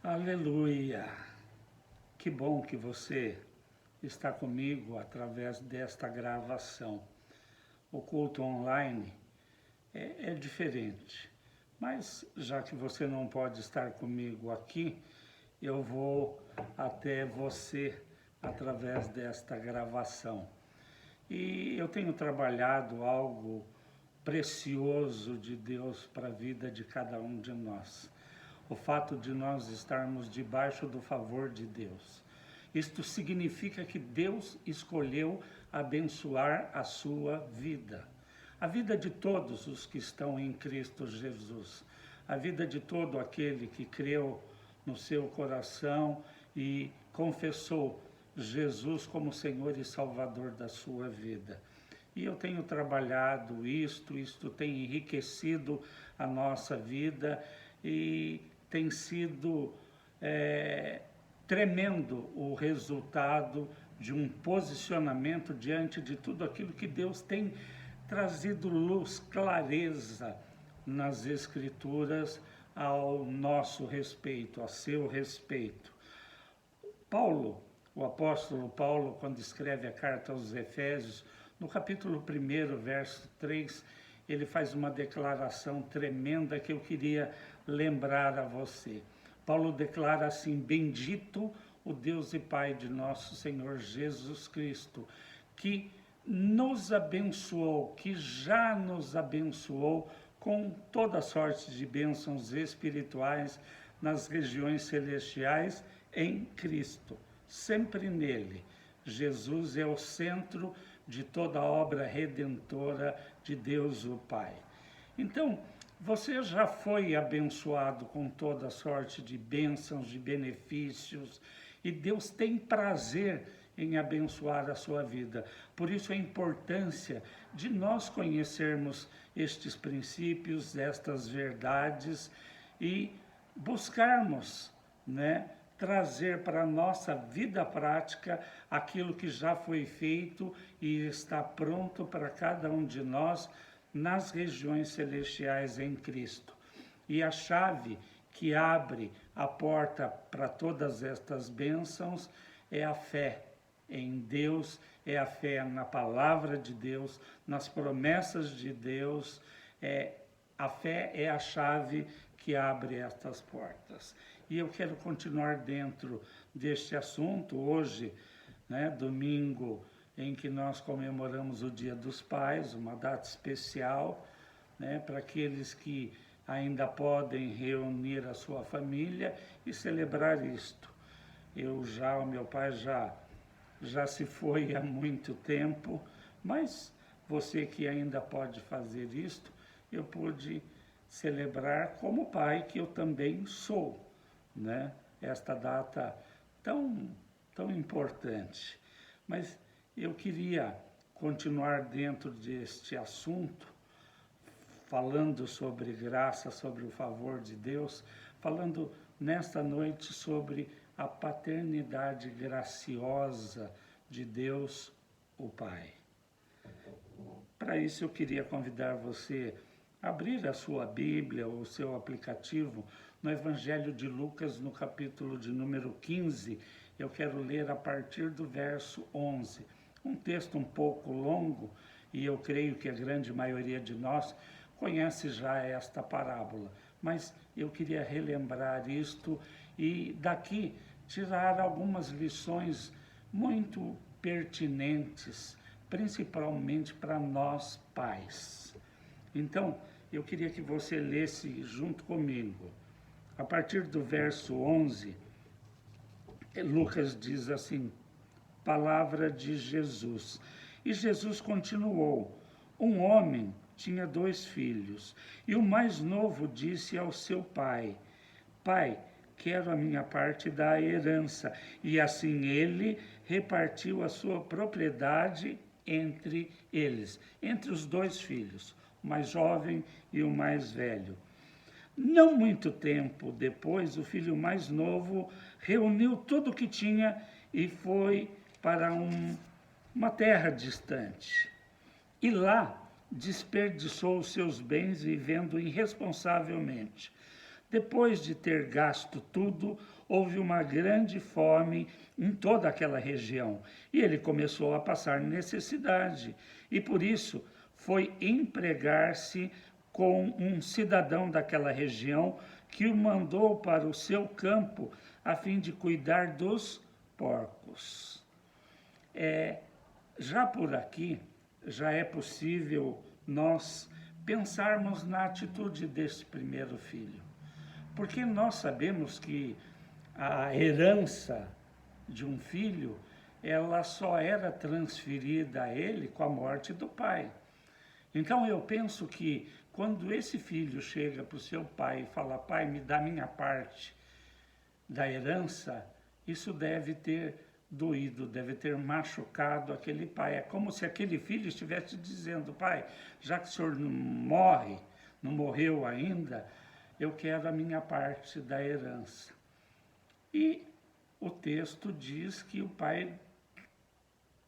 Aleluia! Que bom que você está comigo através desta gravação. O culto online é diferente, mas já que você não pode estar comigo aqui, eu vou até você através desta gravação. E eu tenho trabalhado algo precioso de Deus para a vida de cada um de nós. O fato de nós estarmos debaixo do favor de Deus. Isto significa que Deus escolheu abençoar a sua vida. A vida de todos os que estão em Cristo Jesus. A vida de todo aquele que creu no seu coração e confessou Jesus como Senhor e Salvador da sua vida. E eu tenho trabalhado isto tem enriquecido a nossa vida e tem sido tremendo o resultado de um posicionamento diante de tudo aquilo que Deus tem trazido luz, clareza nas Escrituras ao nosso respeito, a seu respeito. Paulo, o apóstolo Paulo, quando escreve a carta aos Efésios, no capítulo 1, verso 3, ele faz uma declaração tremenda que eu queria lembrar a você. Paulo declara assim: bendito o Deus e Pai de nosso Senhor Jesus Cristo, que nos abençoou, que já nos abençoou com toda sorte de bênçãos espirituais nas regiões celestiais em Cristo, sempre nele. Jesus é o centro de toda a obra redentora de Deus o Pai. Então, você já foi abençoado com toda sorte de bênçãos, de benefícios, e Deus tem prazer em abençoar a sua vida. Por isso a importância de nós conhecermos estes princípios, estas verdades e buscarmos, trazer para a nossa vida prática aquilo que já foi feito e está pronto para cada um de nós nas regiões celestiais em Cristo. E a chave que abre a porta para todas estas bênçãos é a fé em Deus, é a fé na palavra de Deus, nas promessas de Deus. A fé é a chave que abre estas portas. E eu quero continuar dentro deste assunto hoje, domingo, em que nós comemoramos o Dia dos Pais, uma data especial, para aqueles que ainda podem reunir a sua família e celebrar isto. O meu pai já se foi há muito tempo, mas você que ainda pode fazer isto, eu pude celebrar como pai que eu também sou, esta data tão importante. Mas eu queria continuar dentro deste assunto, falando sobre graça, sobre o favor de Deus, falando nesta noite sobre a paternidade graciosa de Deus, o Pai. Para isso eu queria convidar você a abrir a sua Bíblia ou o seu aplicativo no Evangelho de Lucas, no capítulo de número 15. Eu quero ler a partir do verso 11. Um texto um pouco longo, e eu creio que a grande maioria de nós conhece já esta parábola. Mas eu queria relembrar isto e daqui tirar algumas lições muito pertinentes, principalmente para nós pais. Então, eu queria que você lesse junto comigo. A partir do verso 11, Lucas diz assim: palavra de Jesus. E Jesus continuou: um homem tinha 2 filhos, e o mais novo disse ao seu pai: Pai, quero a minha parte da herança. E assim ele repartiu a sua propriedade entre eles, entre os 2 filhos, o mais jovem e o mais velho. Não muito tempo depois, o filho mais novo reuniu tudo o que tinha e foi para uma terra distante. E lá desperdiçou os seus bens vivendo irresponsavelmente. Depois de ter gasto tudo, houve uma grande fome em toda aquela região e ele começou a passar necessidade. E por isso foi empregar-se com um cidadão daquela região que o mandou para o seu campo a fim de cuidar dos porcos. Já por aqui, já é possível nós pensarmos na atitude desse primeiro filho. Porque nós sabemos que a herança de um filho, ela só era transferida a ele com a morte do pai. Então eu penso que quando esse filho chega para o seu pai e fala: pai, me dá minha parte da herança, isso deve ter doído, deve ter machucado aquele pai. É como se aquele filho estivesse dizendo: pai, já que o senhor não morre, não morreu ainda, eu quero a minha parte da herança. E o texto diz que o pai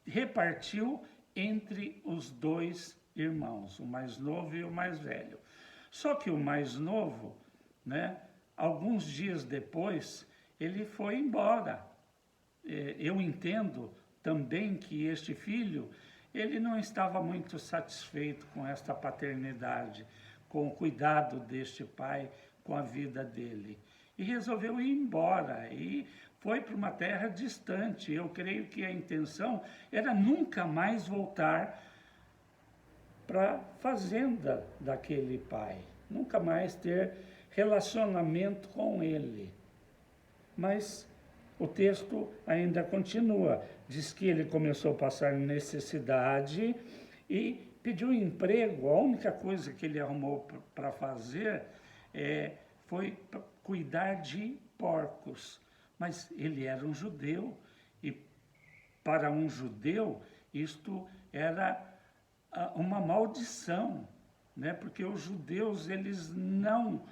repartiu entre os dois irmãos, o mais novo e o mais velho. Só que o mais novo, alguns dias depois, ele foi embora. Eu entendo também que este filho, ele não estava muito satisfeito com esta paternidade, com o cuidado deste pai, com a vida dele. E resolveu ir embora e foi para uma terra distante. Eu creio que a intenção era nunca mais voltar para a fazenda daquele pai, nunca mais ter relacionamento com ele. Mas o texto ainda continua, diz que ele começou a passar necessidade e pediu emprego. A única coisa que ele arrumou para fazer foi cuidar de porcos. Mas ele era um judeu e para um judeu isto era uma maldição, porque os judeus eles não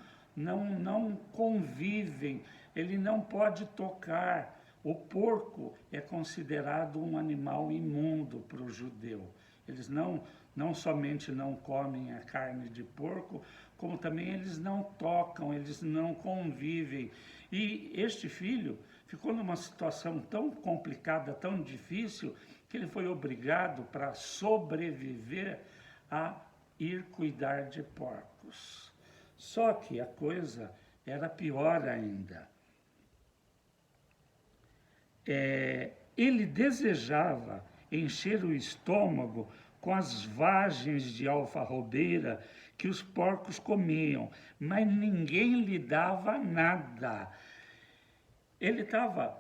convivem, ele não pode tocar. O porco é considerado um animal imundo para o judeu. Eles não somente não comem a carne de porco, como também eles não tocam, eles não convivem. E este filho ficou numa situação tão complicada, tão difícil, que ele foi obrigado, para sobreviver, a ir cuidar de porcos. Só que a coisa era pior ainda. Ele desejava encher o estômago com as vagens de alfarrobeira que os porcos comiam, mas ninguém lhe dava nada. Ele estava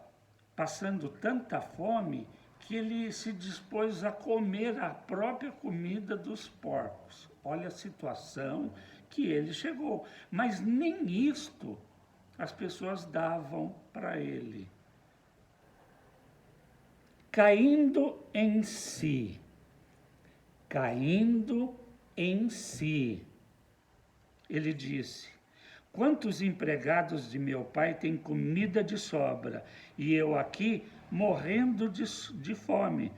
passando tanta fome que ele se dispôs a comer a própria comida dos porcos. Olha a situação que ele chegou. Mas nem isto as pessoas davam para ele. Caindo em si, ele disse: quantos empregados de meu pai têm comida de sobra, e eu aqui morrendo de fome?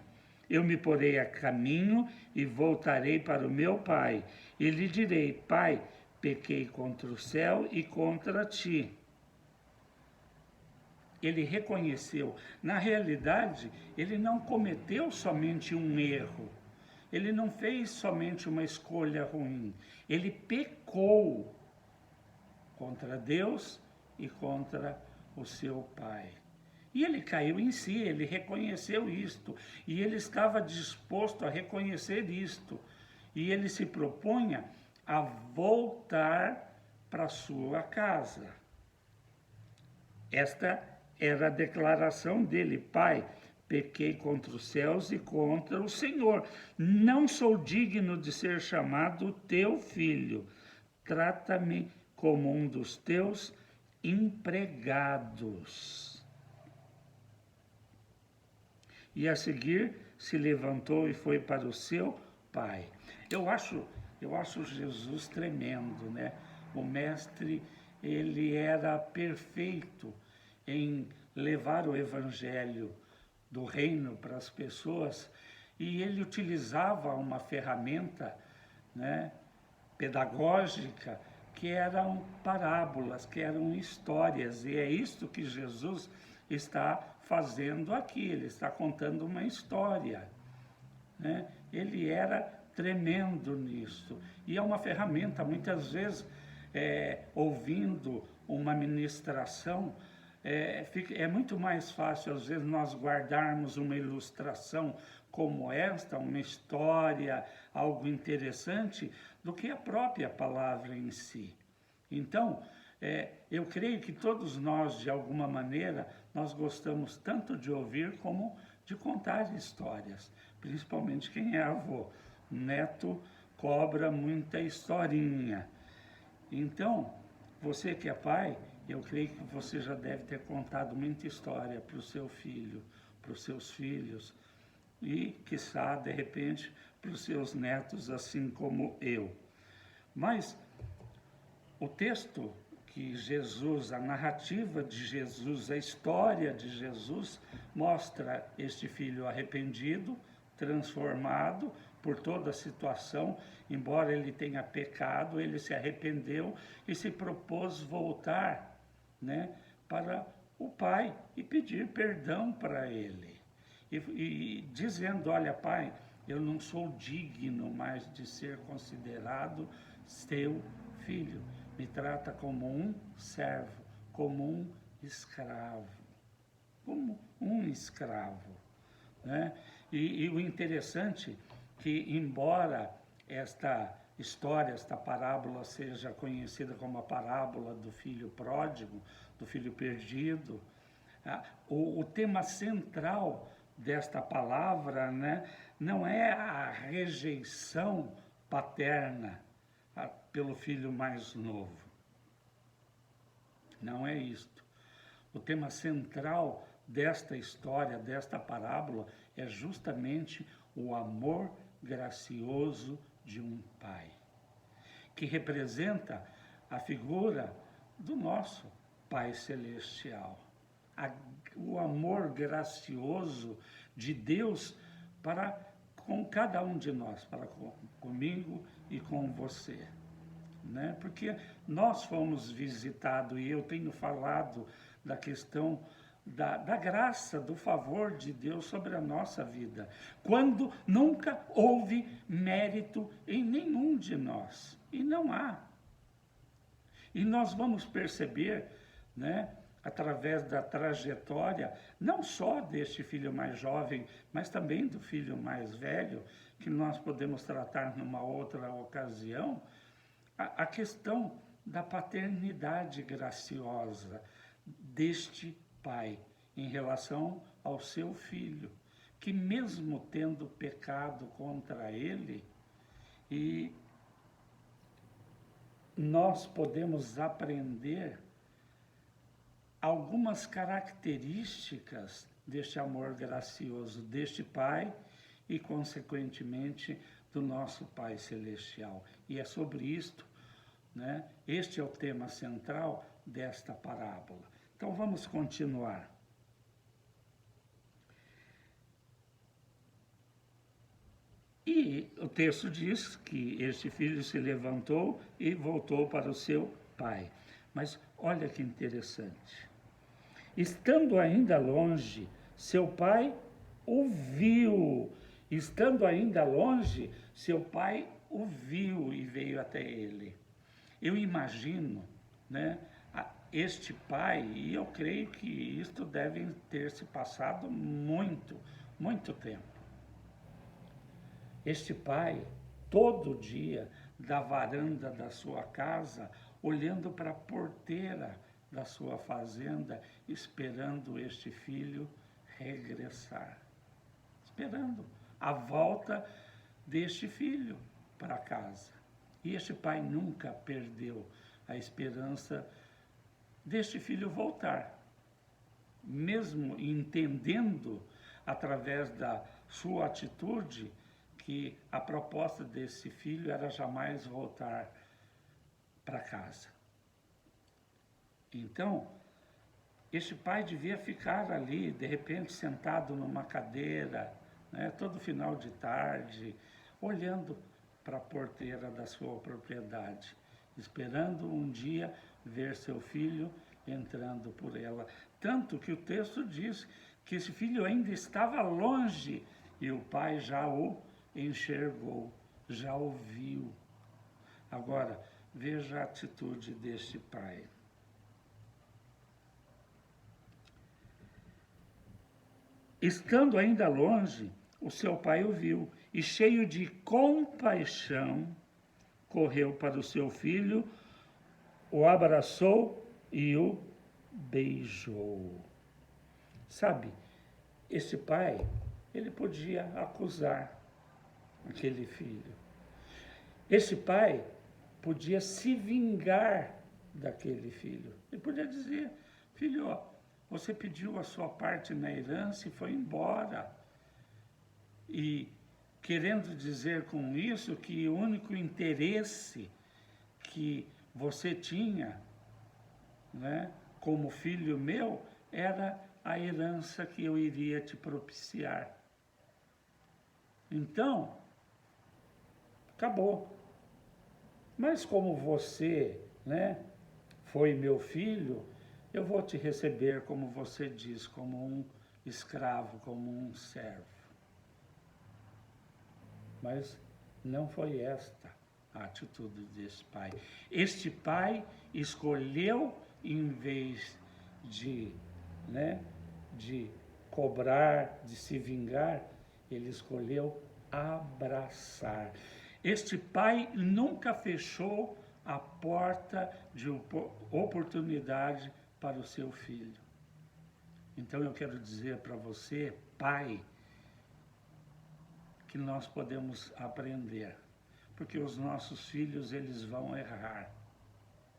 Eu me porei a caminho e voltarei para o meu pai, e lhe direi: pai, pequei contra o céu e contra ti. Ele reconheceu. Na realidade, ele não cometeu somente um erro. Ele não fez somente uma escolha ruim. Ele pecou contra Deus e contra o seu pai. E ele caiu em si, ele reconheceu isto. E ele estava disposto a reconhecer isto. E ele se propunha a voltar para sua casa. Esta era a declaração dele: pai, pequei contra os céus e contra o Senhor. Não sou digno de ser chamado teu filho. Trata-me como um dos teus empregados. E a seguir se levantou e foi para o seu pai. Eu acho Jesus tremendo, O mestre, ele era perfeito em levar o evangelho do reino para as pessoas, e ele utilizava uma ferramenta, pedagógica, que eram parábolas, que eram histórias, e é isto que Jesus está fazendo aqui, ele está contando uma história, né? Ele era tremendo nisso, e é uma ferramenta, muitas vezes, ouvindo uma ministração, é muito mais fácil, às vezes, nós guardarmos uma ilustração como esta, uma história, algo interessante, do que a própria palavra em si. Então, eu creio que todos nós, de alguma maneira, nós gostamos tanto de ouvir como de contar histórias, principalmente quem é avô. Neto cobra muita historinha. Então, você que é pai, eu creio que você já deve ter contado muita história para o seu filho, para os seus filhos e, quiçá, de repente, para os seus netos, assim como eu. Mas o texto que Jesus, a narrativa de Jesus, a história de Jesus, mostra este filho arrependido, transformado por toda a situação, embora ele tenha pecado, ele se arrependeu e se propôs voltar, né, para o pai e pedir perdão para ele. E dizendo, olha, pai, eu não sou digno mais de ser considerado seu filho. Me trata como um servo, como um escravo. Como um escravo, né? E o interessante que, embora esta história, esta parábola seja conhecida como a parábola do filho pródigo, do filho perdido, o tema central desta palavra, né, não é a rejeição paterna pelo filho mais novo. Não é isto. O tema central desta história, desta parábola, é justamente o amor gracioso de um pai, que representa a figura do nosso Pai Celestial. O amor gracioso de Deus para com cada um de nós, para comigo e com você, né? Porque nós fomos visitados, e eu tenho falado da questão da graça, do favor de Deus sobre a nossa vida, quando nunca houve mérito em nenhum de nós, e não há. E nós vamos perceber, né, através da trajetória, não só deste filho mais jovem, mas também do filho mais velho, que nós podemos tratar numa outra ocasião, a questão da paternidade graciosa deste pai em relação ao seu filho, que mesmo tendo pecado contra ele, e nós podemos aprender algumas características deste amor gracioso deste pai e, consequentemente, do nosso Pai Celestial. E é sobre isto, né? Este é o tema central desta parábola. Então vamos continuar. E o texto diz que este filho se levantou e voltou para o seu pai. Mas olha que interessante. Estando ainda longe, seu pai o viu. Estando ainda longe, seu pai o viu e veio até ele. Eu imagino, né, este pai, e eu creio que isto deve ter se passado muito tempo. Este pai, todo dia, da varanda da sua casa, olhando para a porteira da sua fazenda, esperando este filho regressar. Esperando a volta deste filho para casa. E este pai nunca perdeu a esperança deste filho voltar, mesmo entendendo, através da sua atitude, que a proposta desse filho era jamais voltar para casa. Então, este pai devia ficar ali, de repente, sentado numa cadeira, né, todo final de tarde, olhando para a porteira da sua propriedade, esperando um dia ver seu filho entrando por ela. Tanto que o texto diz que esse filho ainda estava longe e o pai já o enxergou, já o viu. Agora, veja a atitude deste pai. Estando ainda longe, o seu pai o viu e, cheio de compaixão, correu para o seu filho, o abraçou e o beijou. Sabe, esse pai, ele podia acusar aquele filho. Esse pai podia se vingar daquele filho. Ele podia dizer: filho, ó, você pediu a sua parte na herança e foi embora. E querendo dizer com isso que o único interesse que você tinha, né, como filho meu, era a herança que eu iria te propiciar. Então, acabou. Mas como você, né, foi meu filho, eu vou te receber, como você diz, como um escravo, como um servo. Mas não foi esta a atitude desse pai. Este pai escolheu, em vez de, né, de cobrar, de se vingar, ele escolheu abraçar. Este pai nunca fechou a porta de oportunidade para o seu filho. Então eu quero dizer para você, pai, que nós podemos aprender, porque os nossos filhos, eles vão errar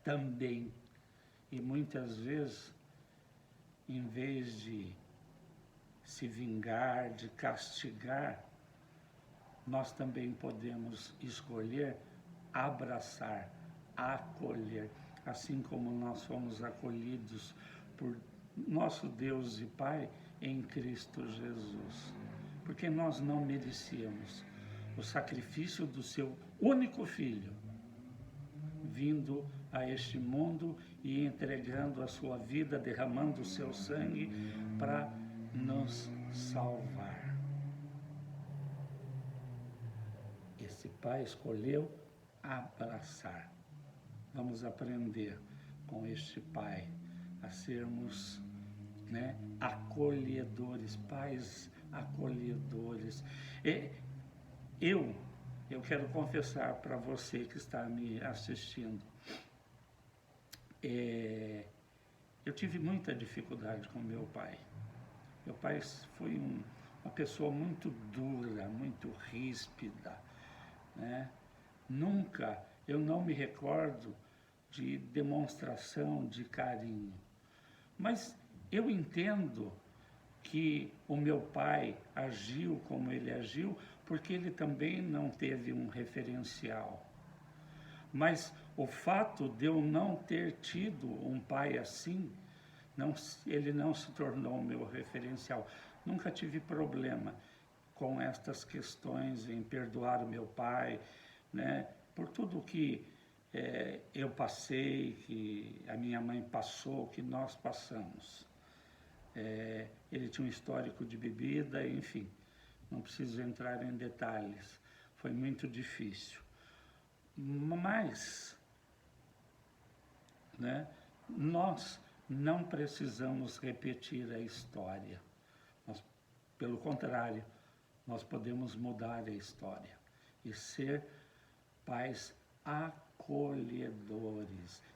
também. E muitas vezes, em vez de se vingar, de castigar, nós também podemos escolher abraçar, acolher, assim como nós fomos acolhidos por nosso Deus e Pai em Cristo Jesus. Porque nós não merecíamos o sacrifício do seu único filho, vindo a este mundo e entregando a sua vida, derramando o seu sangue para nos salvar. Esse pai escolheu abraçar. Vamos aprender com este pai a sermos, né, acolhedores, pais acolhedores. Eu quero confessar para você que está me assistindo, eu tive muita dificuldade com meu pai. Meu pai foi uma pessoa muito dura, muito ríspida, né? Eu não me recordo de demonstração de carinho. Mas eu entendo que o meu pai agiu como ele agiu, porque ele também não teve um referencial. Mas o fato de eu não ter tido um pai assim, ele não se tornou meu referencial. Nunca tive problema com estas questões em perdoar o meu pai, né, por tudo que eu passei, que a minha mãe passou, que nós passamos. Ele tinha um histórico de bebida, enfim, não preciso entrar em detalhes, foi muito difícil. Mas, né, nós não precisamos repetir a história. Pelo contrário, nós podemos mudar a história e ser pais acolhedores.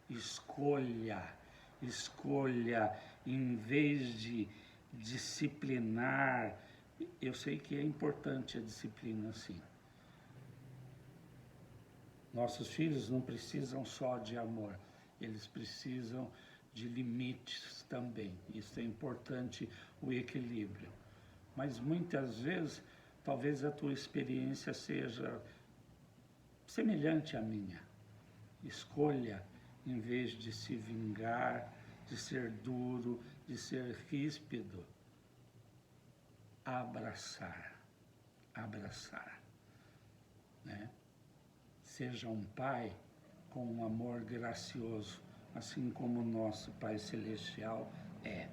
Escolha, em vez de disciplinar. Eu sei que é importante a disciplina, sim. Nossos filhos não precisam só de amor, eles precisam de limites também. Isso é importante, o equilíbrio. Mas muitas vezes, talvez a tua experiência seja semelhante à minha. Escolha, em vez de se vingar, de ser duro, de ser ríspido, abraçar, né? Seja um pai com um amor gracioso, assim como o nosso Pai Celestial é.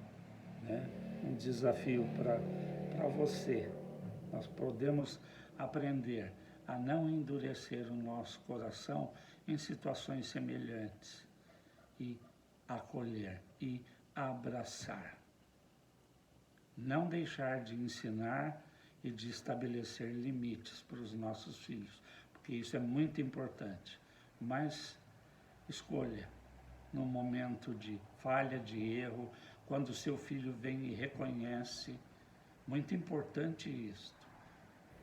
Né? Um desafio para você. Nós podemos aprender a não endurecer o nosso coração em situações semelhantes e acolher e abraçar. Não deixar de ensinar e de estabelecer limites para os nossos filhos, porque isso é muito importante. Mas escolha, no momento de falha, de erro, quando o seu filho vem e reconhece, muito importante isto,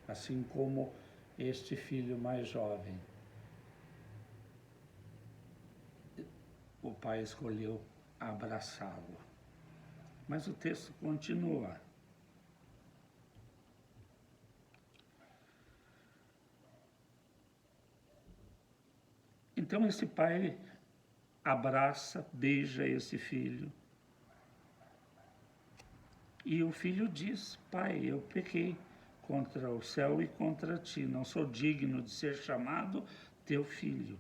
assim como este filho mais jovem. O pai escolheu abraçá-lo. Mas o texto continua. Então esse pai abraça, beija esse filho. E o filho diz: Pai, eu pequei contra o céu e contra ti, não sou digno de ser chamado teu filho.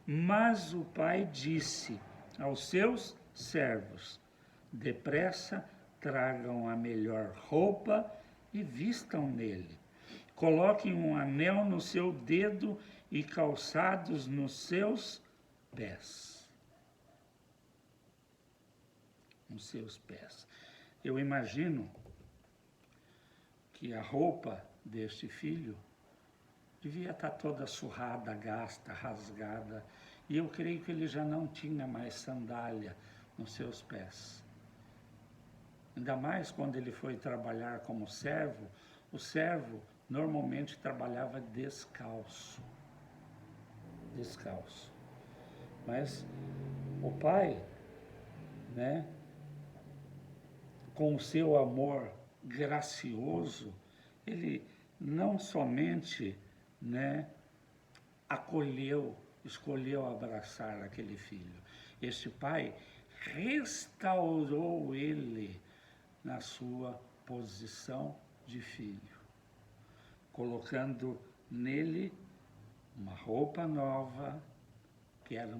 Mas o pai disse aos seus servos: depressa tragam a melhor roupa e vistam nele. Coloquem um anel no seu dedo e calçados nos seus pés. Nos seus pés. Eu imagino que a roupa deste filho devia estar toda surrada, gasta, rasgada. E eu creio que ele já não tinha mais sandália nos seus pés. Ainda mais quando ele foi trabalhar como servo, o servo normalmente trabalhava descalço. Descalço. Mas o pai, né, com o seu amor gracioso, ele não somente, né, acolheu, escolheu abraçar aquele filho. Este pai restaurou ele na sua posição de filho, colocando nele uma roupa nova, que era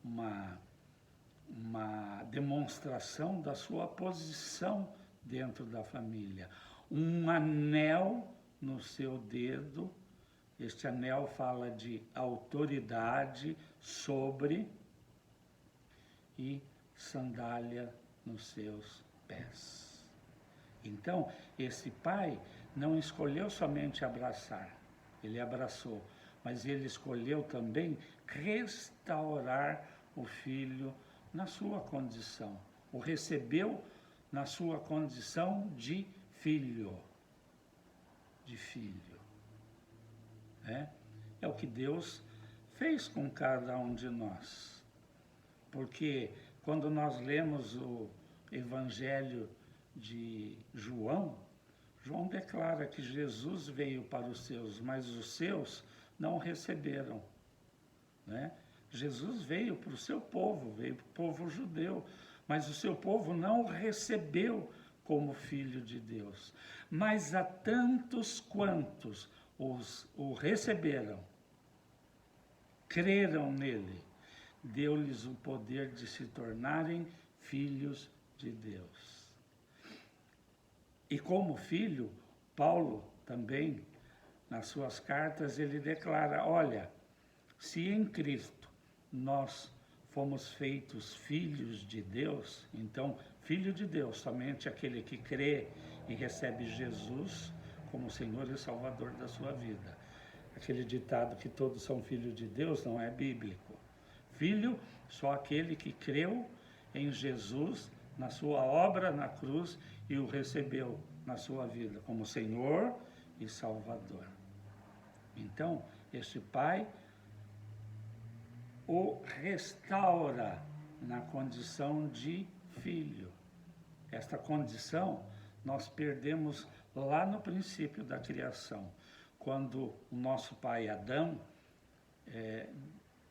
uma demonstração da sua posição dentro da família. Um anel no seu dedo, este anel fala de autoridade sobre, e sandália nos seus pés. Então, esse pai não escolheu somente abraçar, ele abraçou, mas ele escolheu também restaurar o filho na sua condição, o recebeu na sua condição de filho. De filho. É o que Deus fez com cada um de nós. Porque quando nós lemos o Evangelho de João, João declara que Jesus veio para os seus, mas os seus não o receberam. Né? Jesus veio para o seu povo, veio para o povo judeu, mas o seu povo não o recebeu como filho de Deus. Mas a tantos quantos o receberam, creram nele, deu-lhes o poder de se tornarem filhos de Deus. E como filho, Paulo também, nas suas cartas, ele declara: olha, se em Cristo nós fomos feitos filhos de Deus, então, filho de Deus, somente aquele que crê e recebe Jesus como Senhor e Salvador da sua vida. Aquele ditado que todos são filhos de Deus não é bíblico. Filho, só aquele que creu em Jesus, na sua obra na cruz, e o recebeu na sua vida como Senhor e Salvador. Então, este pai o restaura na condição de filho. Esta condição nós perdemos lá no princípio da criação, quando o nosso pai Adão,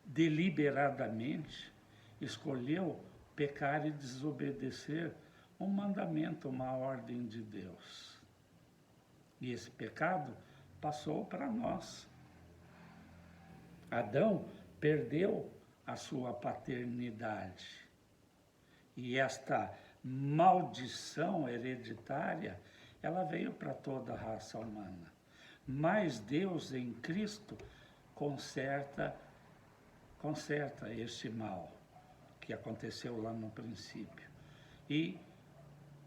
deliberadamente, escolheu pecar e desobedecer um mandamento, uma ordem de Deus. E esse pecado passou para nós. Adão perdeu a sua paternidade. E esta maldição hereditária, ela veio para toda a raça humana. Mas Deus em Cristo conserta este mal que aconteceu lá no princípio. E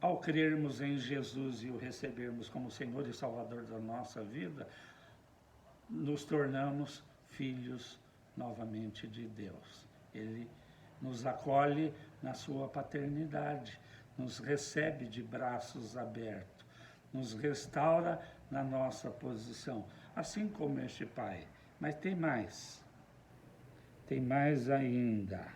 ao crermos em Jesus e o recebermos como Senhor e Salvador da nossa vida, nos tornamos filhos novamente de Deus. Ele nos acolhe na sua paternidade, nos recebe de braços abertos, nos restaura na nossa posição, assim como este Pai. Mas tem mais ainda.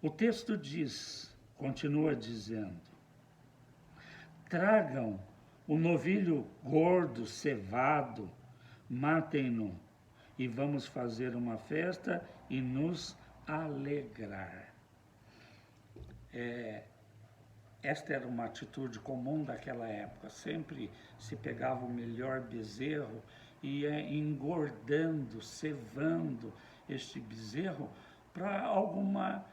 O texto diz, continua dizendo, tragam o novilho gordo, cevado, matem-no, e vamos fazer uma festa e nos alegrar. Esta era uma atitude comum daquela época. Sempre se pegava o melhor bezerro e ia engordando, cevando este bezerro para alguma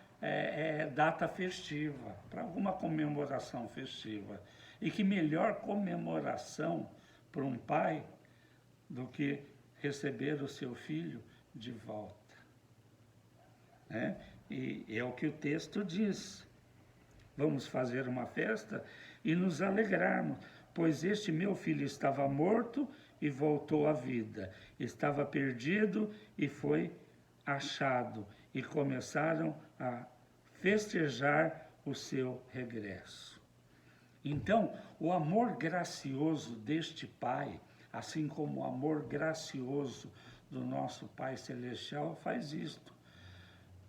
data festiva, para alguma comemoração festiva. E que melhor comemoração para um pai do que receber o seu filho de volta. E é o que o texto diz. Vamos fazer uma festa e nos alegrarmos, pois este meu filho estava morto e voltou à vida, estava perdido e foi achado, e começaram a festejar o seu regresso. Então, o amor gracioso deste Pai, assim como o amor gracioso do nosso Pai Celestial, faz isto.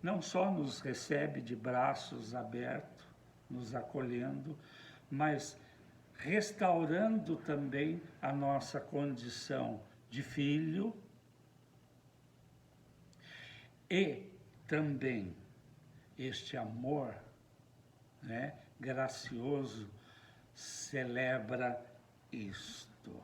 Não só nos recebe de braços abertos, nos acolhendo, mas restaurando também a nossa condição de filho e também este amor, gracioso celebra isto.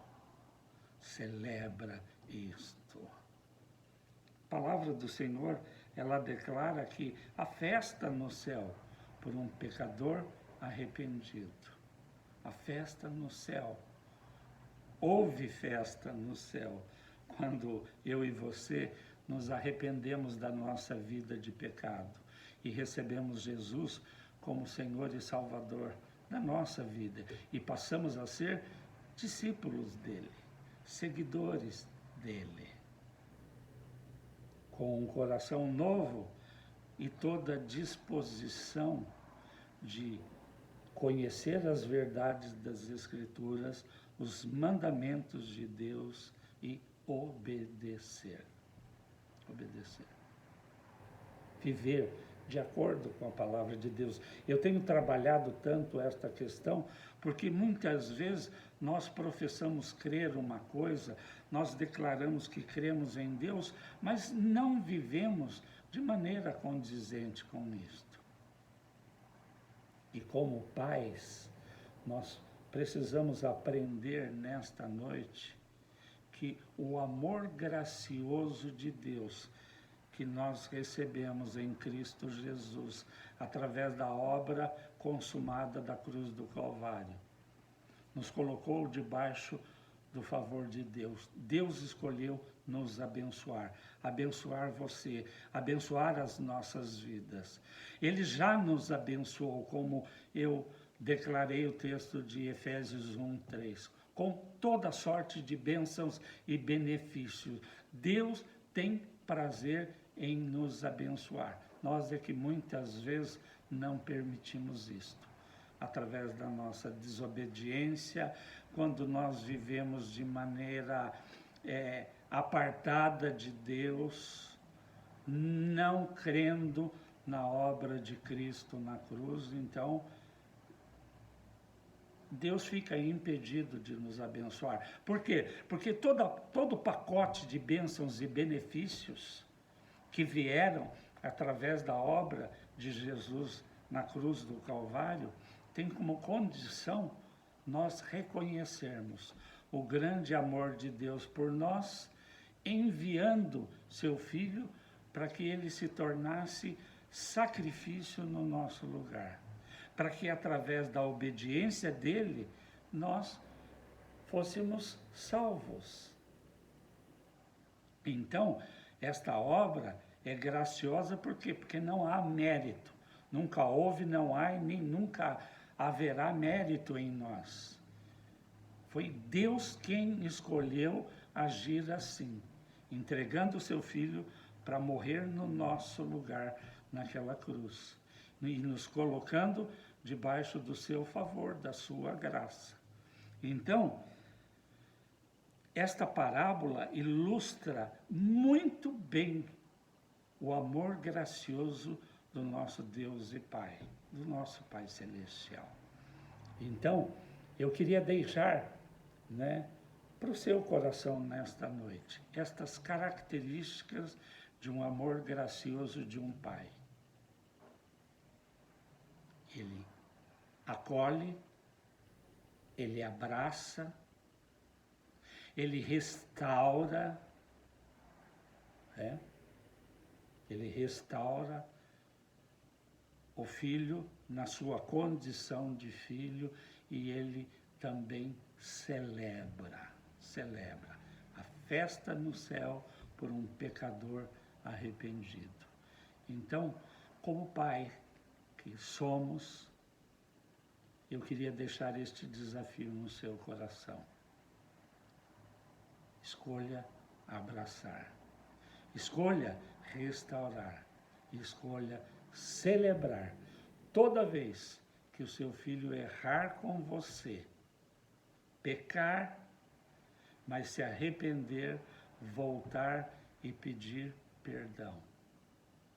A palavra do Senhor, ela declara que a festa no céu por um pecador arrependido. A festa no céu. Houve festa no céu quando eu e você nos arrependemos da nossa vida de pecado e recebemos Jesus como Senhor e Salvador da nossa vida e passamos a ser discípulos dele, seguidores dele. Com um coração novo e toda a disposição de conhecer as verdades das Escrituras, os mandamentos de Deus e obedecer. Viver de acordo com a palavra de Deus. Eu tenho trabalhado tanto esta questão, porque muitas vezes nós professamos crer uma coisa, nós declaramos que cremos em Deus, mas não vivemos de maneira condizente com isto. E como pais, nós precisamos aprender nesta noite que o amor gracioso de Deus que nós recebemos em Cristo Jesus, através da obra consumada da cruz do Calvário, nos colocou debaixo do favor de Deus. Deus escolheu nos abençoar, abençoar você, abençoar as nossas vidas. Ele já nos abençoou, como eu declarei o texto de Efésios 1:3, com toda sorte de bênçãos e benefícios. Deus tem prazer em nos abençoar. Nós é que muitas vezes não permitimos isto. Através da nossa desobediência, quando nós vivemos de maneira apartada de Deus, não crendo na obra de Cristo na cruz, então Deus fica impedido de nos abençoar. Por quê? Porque todo o pacote de bênçãos e benefícios que vieram através da obra de Jesus na cruz do Calvário tem como condição nós reconhecermos o grande amor de Deus por nós enviando seu Filho para que ele se tornasse sacrifício no nosso lugar, para que através da obediência dele nós fôssemos salvos. Então, esta obra é graciosa por quê? Porque não há mérito. Nunca houve, não há e nem nunca haverá mérito em nós. Foi Deus quem escolheu agir assim, entregando o seu Filho para morrer no nosso lugar naquela cruz e nos colocando debaixo do seu favor, da sua graça. Então, esta parábola ilustra muito bem o amor gracioso do nosso Deus e Pai, do nosso Pai Celestial. Então, eu queria deixar, para o seu coração nesta noite, estas características de um amor gracioso de um Pai. Ele acolhe, ele abraça, ele restaura, ele restaura o filho na sua condição de filho e ele também celebra a festa no céu por um pecador arrependido. Então, como pai que somos, eu queria deixar este desafio no seu coração. Escolha abraçar, escolha restaurar, escolha celebrar. Toda vez que o seu filho errar com você, pecar, mas se arrepender, voltar e pedir perdão,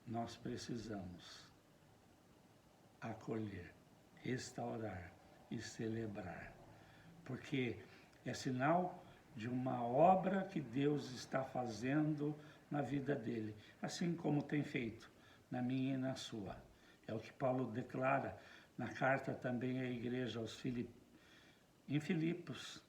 nós precisamos acolher, restaurar e celebrar, porque é sinal de uma obra que Deus está fazendo na vida dele, assim como tem feito na minha e na sua. É o que Paulo declara na carta também à igreja em Filipos,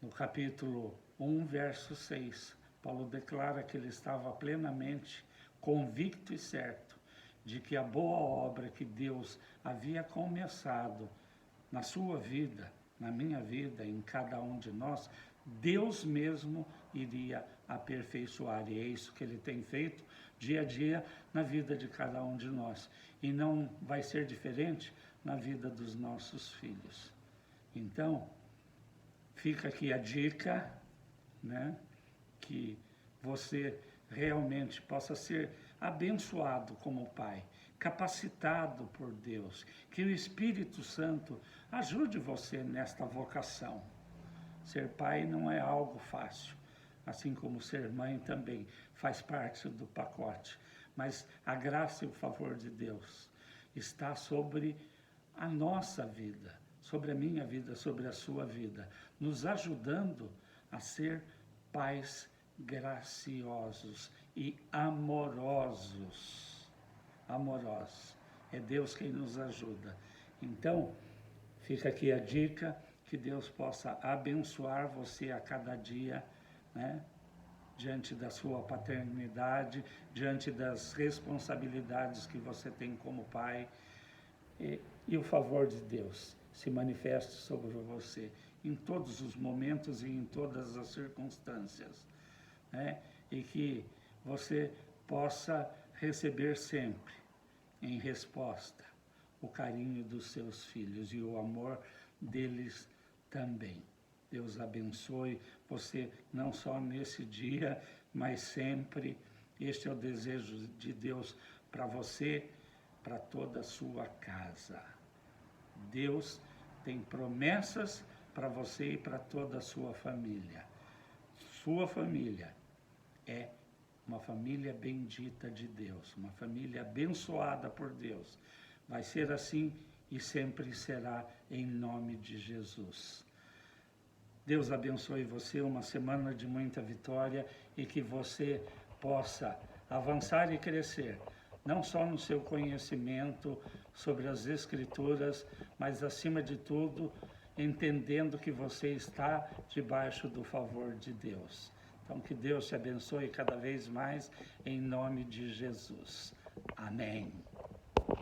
no capítulo 1, verso 6. Paulo declara que ele estava plenamente convicto e certo de que a boa obra que Deus havia começado na sua vida, na minha vida, em cada um de nós, Deus mesmo iria aperfeiçoar. E é isso que ele tem feito dia a dia na vida de cada um de nós. E não vai ser diferente na vida dos nossos filhos. Então, fica aqui a dica, que você realmente possa ser abençoado como pai, capacitado por Deus, que o Espírito Santo ajude você nesta vocação. Ser pai não é algo fácil, assim como ser mãe também faz parte do pacote, mas a graça e o favor de Deus está sobre a nossa vida, sobre a minha vida, sobre a sua vida, nos ajudando a ser pais graciosos e amorosos. É Deus quem nos ajuda. Então, fica aqui a dica, que Deus possa abençoar você a cada dia, diante da sua paternidade, diante das responsabilidades que você tem como pai, e o favor de Deus se manifeste sobre você em todos os momentos e em todas as circunstâncias, e que você possa receber sempre, em resposta, o carinho dos seus filhos e o amor deles também. Deus abençoe você, não só nesse dia, mas sempre. Este é o desejo de Deus para você, para toda a sua casa. Deus tem promessas para você e para toda a sua família. Sua família é uma família bendita de Deus, uma família abençoada por Deus. Vai ser assim e sempre será, em nome de Jesus. Deus abençoe você, uma semana de muita vitória e que você possa avançar e crescer, não só no seu conhecimento sobre as Escrituras, mas acima de tudo, entendendo que você está debaixo do favor de Deus. Então, que Deus te abençoe cada vez mais, em nome de Jesus. Amém.